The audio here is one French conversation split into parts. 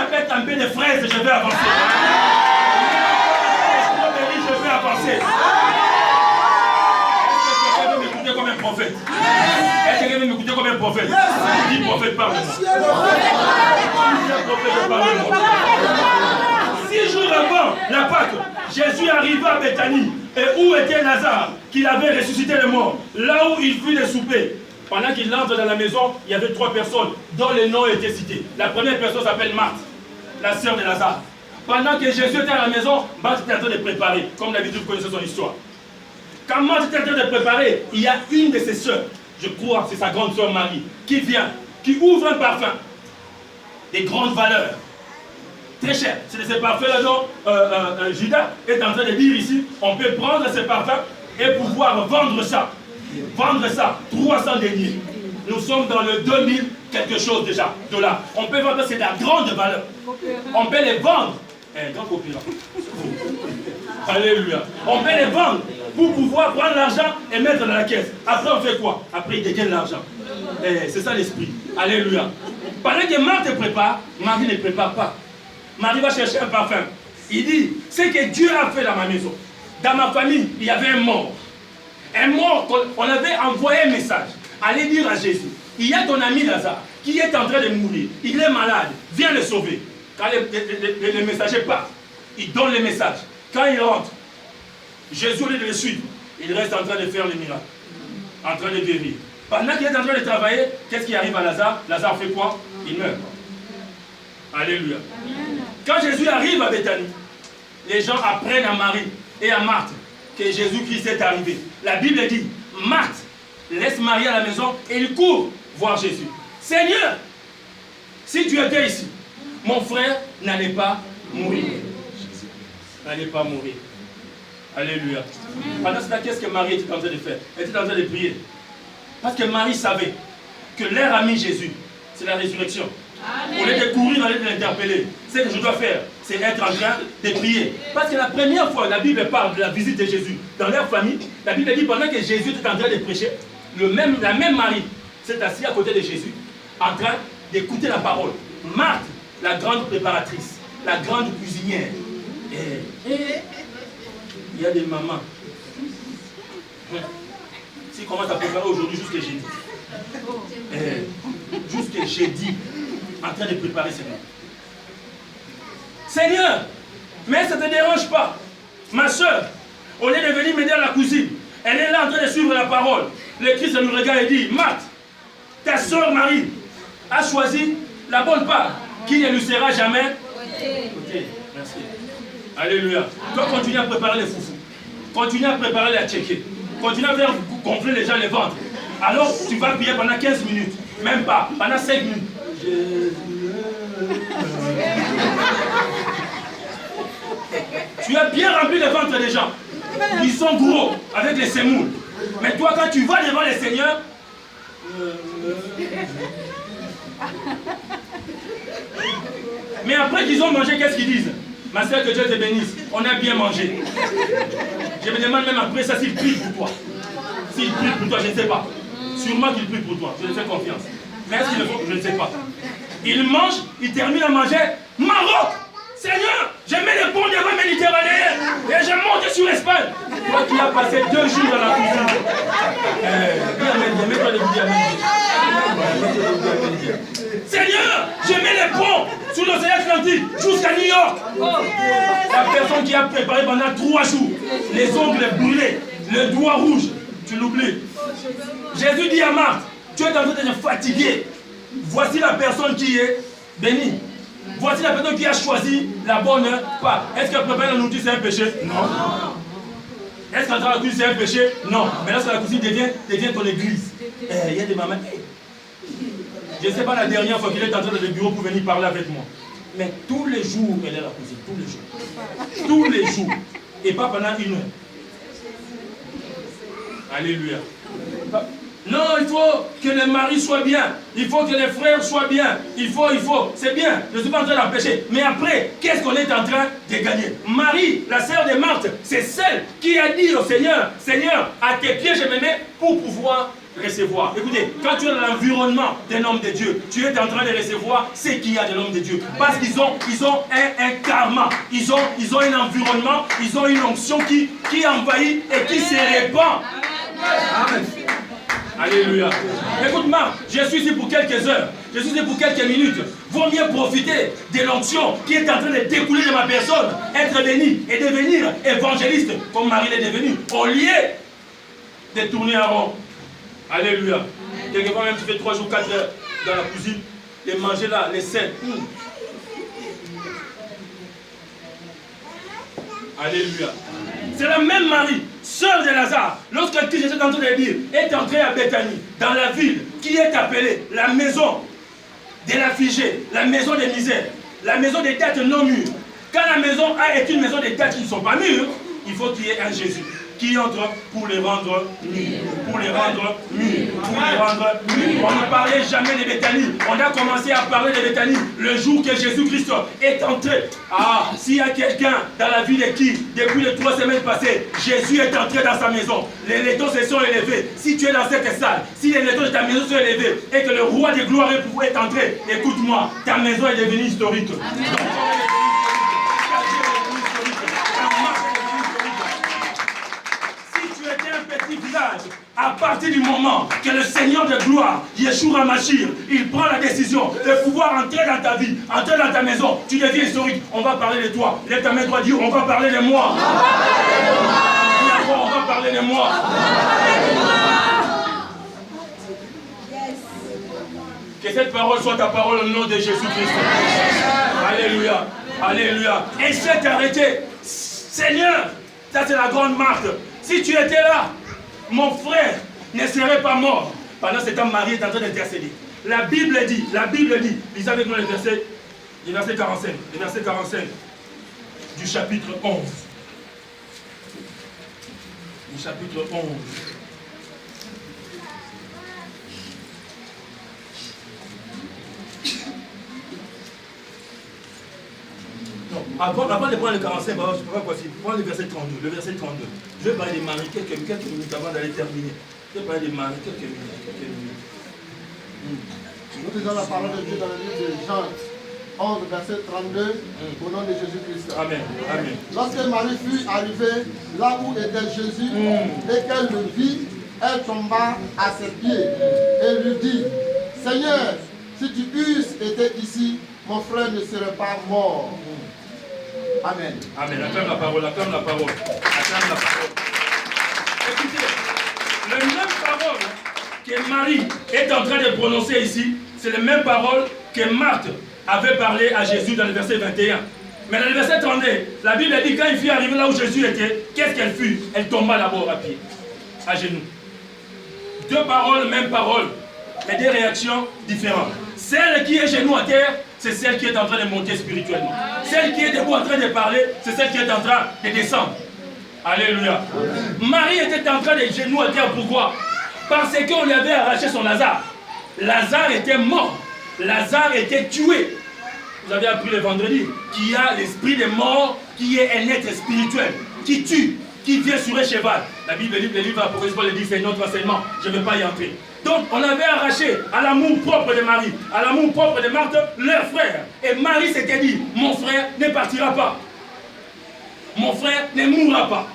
m'apporte un peu de fraises, je vais avancer. Je vais avancer. Est-ce que quelqu'un veut m'écouter comme un prophète? Est-ce que quelqu'un veut m'écouter comme un prophète? Dis prophète, parle-moi. 6 jours avant la Pâque, Jésus arriva à Béthanie. Et où était Lazare, qu'il avait ressuscité le mort? Là où il fut de souper. Pendant qu'il entre dans la maison, il y avait 3 personnes dont les noms étaient cités. La première personne s'appelle Marthe, la sœur de Lazare. Pendant que Jésus était à la maison, Marthe était en train de préparer. Comme d'habitude, vous connaissez son histoire. Quand Marthe était en train de préparer, il y a une de ses sœurs, je crois, c'est sa grande sœur Marie, qui vient, qui ouvre un parfum de grande valeur. Très cher. C'est de ces parfums-là dont Judas est en train de dire ici, on peut prendre ces parfums et pouvoir vendre ça. Vendre ça, 300 deniers. Nous sommes dans le 2000 quelque chose déjà, $. On peut vendre, c'est de la grande valeur. On peut les vendre. Grand copie. Alléluia. On peut les vendre pour pouvoir prendre l'argent et mettre dans la caisse. Après, on fait quoi? Après, il dégaine l'argent. C'est ça l'esprit. Alléluia. Pendant que Marthe prépare, Marie ne prépare pas. Marie va chercher un parfum. Il dit, c'est que Dieu a fait dans ma maison. Dans ma famille, il y avait un mort. Un mort, on avait envoyé un message. Allez dire à Jésus, il y a ton ami Lazare qui est en train de mourir. Il est malade, viens le sauver. Quand les messagers partent, il donne le message. Quand il rentre, Jésus, au lieu de le suivre, il reste en train de faire le miracle. En train de guérir. Pendant qu'il est en train de travailler, qu'est-ce qui arrive à Lazare? Lazare fait quoi? Il meurt. Alléluia. Quand Jésus arrive à Béthanie, les gens apprennent à Marie et à Marthe que Jésus-Christ est arrivé. La Bible dit, Marthe laisse Marie à la maison et il court voir Jésus. Seigneur, si tu étais ici, mon frère n'allait pas mourir. N'allait pas mourir. Alléluia. Pendant ce temps, qu'est-ce que Marie était en train de faire? Elle était en train de prier. Parce que Marie savait que leur ami Jésus, c'est la résurrection. Amen. Au lieu de courir, au lieu de l'interpeller, ce que je dois faire, c'est être en train de prier. Parce que la première fois, la Bible parle de la visite de Jésus dans leur famille. La Bible dit pendant que Jésus était en train de prêcher, la même Marie s'est assise à côté de Jésus, en train d'écouter la parole. Marthe, la grande préparatrice, la grande cuisinière. Et il y a des mamans. Si commence à préparer aujourd'hui jusqu'à jeudi. Jusqu'à jeudi. En train de préparer Seigneur. Seigneur, mais ça ne te dérange pas. Ma soeur, au lieu de venir m'aider à la cuisine, elle est là en train de suivre la parole. Le Christ nous regarde et dit, Marthe, ta soeur Marie a choisi la bonne part qui ne lui sera jamais. Ok, merci. Alléluia. Toi, continue à préparer les foufous. Continue à préparer les tchéqués. Continue à faire gonfler les gens les ventres. Alors, tu vas prier pendant 15 minutes. Même pas, pendant 5 minutes. Tu as bien rempli le ventre des gens. Ils sont gros avec les sémoules. Mais toi, quand tu vas devant les seigneurs, mais après qu'ils ont mangé, qu'est-ce qu'ils disent? Ma soeur, que Dieu te bénisse. On a bien mangé. Je me demande même après ça s'il prie pour toi. S'il prie pour toi, je ne sais pas. Sûrement qu'il prie pour toi. Je lui fais confiance. Mais est-ce qu'il le faut? Je ne sais pas. Il mange, il termine à manger. Maroc! Seigneur, je mets le pont devant Méditerranée et je monte sur l'Espagne. Toi qui as passé 2 jours dans la cuisine. Mets-toi le Seigneur, je mets le pont sur l'océan Atlantique jusqu'à New York. La personne qui a préparé pendant 3 jours, les ongles brûlés, le doigt rouge, tu l'oublies. Jésus dit à Marthe, tu es en train de te fatiguer. Voici la personne qui est bénie. Voici la personne qui a choisi la bonne part. Est-ce que préparer la nourriture c'est un péché? Non. Est-ce qu'entrer dans la cuisine c'est un péché? Non. Mais lorsque la cuisine devient ton église, il y a des mamans. Je ne sais pas la dernière fois qu'il est entré dans le bureau pour venir parler avec moi. Mais tous les jours, elle est à la cuisine. Tous les jours. Tous les jours. Et pas pendant 1 heure. Alléluia. Non, il faut que les maris soient bien. Il faut que les frères soient bien. Il faut. C'est bien. Je ne suis pas en train d'empêcher. Mais après, qu'est-ce qu'on est en train de gagner? Marie, la sœur de Marthe, c'est celle qui a dit au Seigneur, Seigneur, à tes pieds je me mets pour pouvoir recevoir. Écoutez, quand tu es dans l'environnement d'un homme de Dieu, tu es en train de recevoir ce qu'il y a de l'homme de Dieu. Parce qu'ils ont un karma, ils ont un environnement, ils ont une onction qui envahit et qui se répand. Amen. Alléluia. Écoute Marc, je suis ici pour quelques heures, je suis ici pour quelques minutes. Vaut mieux profiter de l'onction qui est en train de découler de ma personne, être béni et devenir évangéliste comme Marie l'est devenue, au lieu de tourner en rond. Alléluia. Quelquefois même tu fais 3 jours, 4 heures dans la cuisine et manger là, les scènes. Alléluia. C'est la même Marie, sœur de Lazare, lorsque Jésus est en train de dire, est entrée à Béthanie, dans la ville qui est appelée la maison de l'affligé, la maison des misères, la maison des têtes non mûres. Quand la maison est une maison des têtes qui ne sont pas mûres, il faut qu'il y ait un Jésus qui entre pour les rendre mûrs. Pour les rendre mûrs. Pour les rendre mûrs. On ne parlait jamais de Béthanie. On a commencé à parler de Béthanie le jour que Jésus-Christ est entré. Ah, s'il y a quelqu'un dans la vie de qui, depuis les 3 semaines passées, Jésus est entré dans sa maison, les leçons se sont élevés. Si tu es dans cette salle, si les leçons de ta maison sont élevés et que le roi de gloire est entré, écoute-moi, ta maison est devenue historique. Amen. À partir du moment que le Seigneur de gloire, Yeshua Mashiach, il prend la décision de pouvoir entrer dans ta vie, entrer dans ta maison, tu deviens historique. On va parler de toi. Lève ta main droite, dis on va parler de moi. On va parler de moi. Que cette parole soit ta parole au nom de Jésus-Christ. Alléluia. Alléluia. Et c'est arrêté. Seigneur, ça c'est la grande marque. Si tu étais là, mon frère ne serait pas mort. Pendant ce temps, Marie est en train d'intercéder. La Bible dit, lisez avec moi le verset 45 du chapitre 11. Du chapitre 11. Avant de prendre le 45, je ne peux pas possible. Prends le verset 32. Le verset 32. Je vais parler de Marie quelques minutes avant d'aller terminer. Je vais parler de Marie quelques minutes. Nous lisons la parole de Dieu dans le livre de Jean 11, verset 32, au nom de Jésus-Christ. Amen. Amen. Lorsque Marie fut arrivée là où était Jésus et qu'elle le vit, elle tomba à ses pieds et lui dit, Seigneur, si tu eusses été ici, mon frère ne serait pas mort. Amen. Amen. Acclame la parole, acclame la parole. Acclame la parole. Écoutez, la même parole que Marie est en train de prononcer ici, c'est la même parole que Marthe avait parlé à Jésus dans le verset 21. Mais dans le verset 32, la Bible dit quand il fut arrivé là où Jésus était, qu'est-ce qu'elle fut? Elle tomba d'abord à pied, à genoux. 2 paroles, même parole, mais des réactions différentes. Celle qui est genoux à terre, c'est celle qui est en train de monter spirituellement. Celle qui est debout en train de parler, c'est celle qui est en train de descendre. Alléluia. Marie était en train de genoux à terre. Pourquoi? Parce qu'on lui avait arraché son Lazare. Lazare était mort. Lazare était tué. Vous avez appris le vendredi qu'il y a l'esprit de mort qui est un être spirituel, qui tue, qui vient sur un cheval. La Bible dit, le livre d'Apocalypse le dit, c'est notre enseignement. Je ne vais pas y entrer. Donc, on avait arraché à l'amour propre de Marie, à l'amour propre de Marthe, leur frère. Et Marie s'était dit, mon frère ne partira pas. Mon frère ne mourra pas.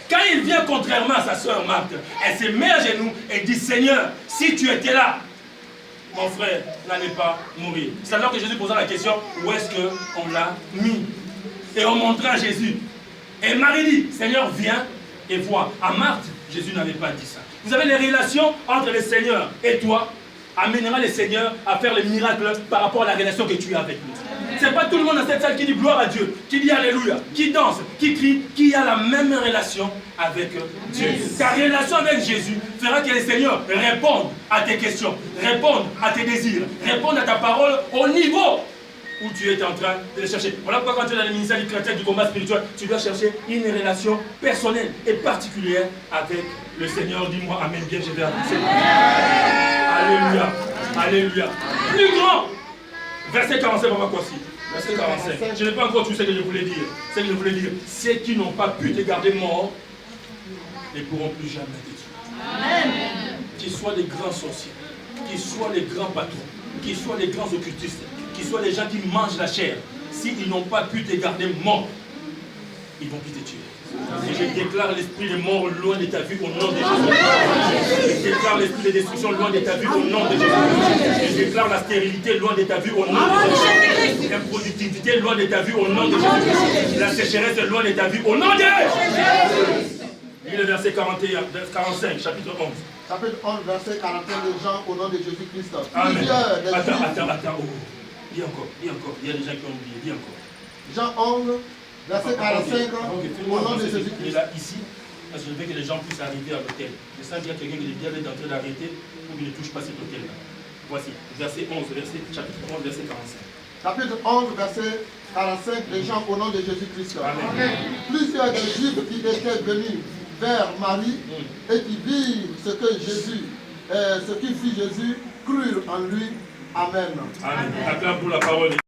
Quand il vient contrairement à sa soeur Marthe, elle se met à genoux et dit, Seigneur, si tu étais là, mon frère n'allait pas mourir. C'est alors que Jésus posa la question, où est-ce qu'on l'a mis? Et on montrait à Jésus. Et Marie dit, Seigneur, viens et vois. À Marthe, Jésus n'avait pas dit ça. Vous avez les relations entre le Seigneur et toi, amènera le Seigneur à faire les miracles par rapport à la relation que tu as avec lui. Ce n'est pas tout le monde dans cette salle qui dit gloire à Dieu, qui dit alléluia, qui danse, qui crie, qui a la même relation avec Dieu. Ta relation avec Jésus fera que le Seigneur réponde à tes questions, réponde à tes désirs, réponde à ta parole au niveau où tu es en train de le chercher. Voilà pourquoi quand tu es dans le ministère du chrétien, du combat spirituel, tu dois chercher une relation personnelle et particulière avec le Seigneur. Dis-moi amen, bien je vais avancer. Alléluia. Alléluia. Plus grand. Verset 45, on va quoi aussi? Verset 45. Je n'ai pas encore tout ce que je voulais dire. Ce que je voulais dire, ceux qui n'ont pas pu te garder mort ne pourront plus jamais te tuer. Amen. qu'ils soient les grands sorciers, qu'ils soient les grands patrons, qu'ils soient les grands occultistes, qu'ils soient les gens qui mangent la chair, s'ils n'ont pas pu te garder mort, ils vont plus te tuer. Et je déclare l'esprit de mort loin de ta vie au nom de Jésus. Je déclare l'esprit de destruction loin de ta vie au nom de Jésus. Je déclare la stérilité loin de ta vie au nom de Jésus. L'improductivité loin de ta vie au nom de Jésus. La sécheresse loin de ta vie au nom de Jésus. Lis le verset 45, chapitre 11. Chapitre 11, verset 41 de Jean au nom de Jésus-Christ. Amen. Plusieurs des Attends. Oh. Dis encore. Il y a des gens qui ont oublié. Dis encore. Jean 11, verset 45 au nom de Jésus-Christ. Là, ici, parce que je veux que les gens puissent arriver à l'hôtel. Je sens qu'il y a quelqu'un qui est bien d'entrer d'arrêter pour qu'il ne touche pas cet hôtel-là. Voici, verset 11, chapitre 11, verset 45. Chapitre 11, verset 45 de Jean au nom de Jésus-Christ. Amen. Plusieurs des Juifs qui étaient venus vers Marie et qui virent ce qui fit Jésus, crurent en lui. Amen. Amen. Acclame pour la parole.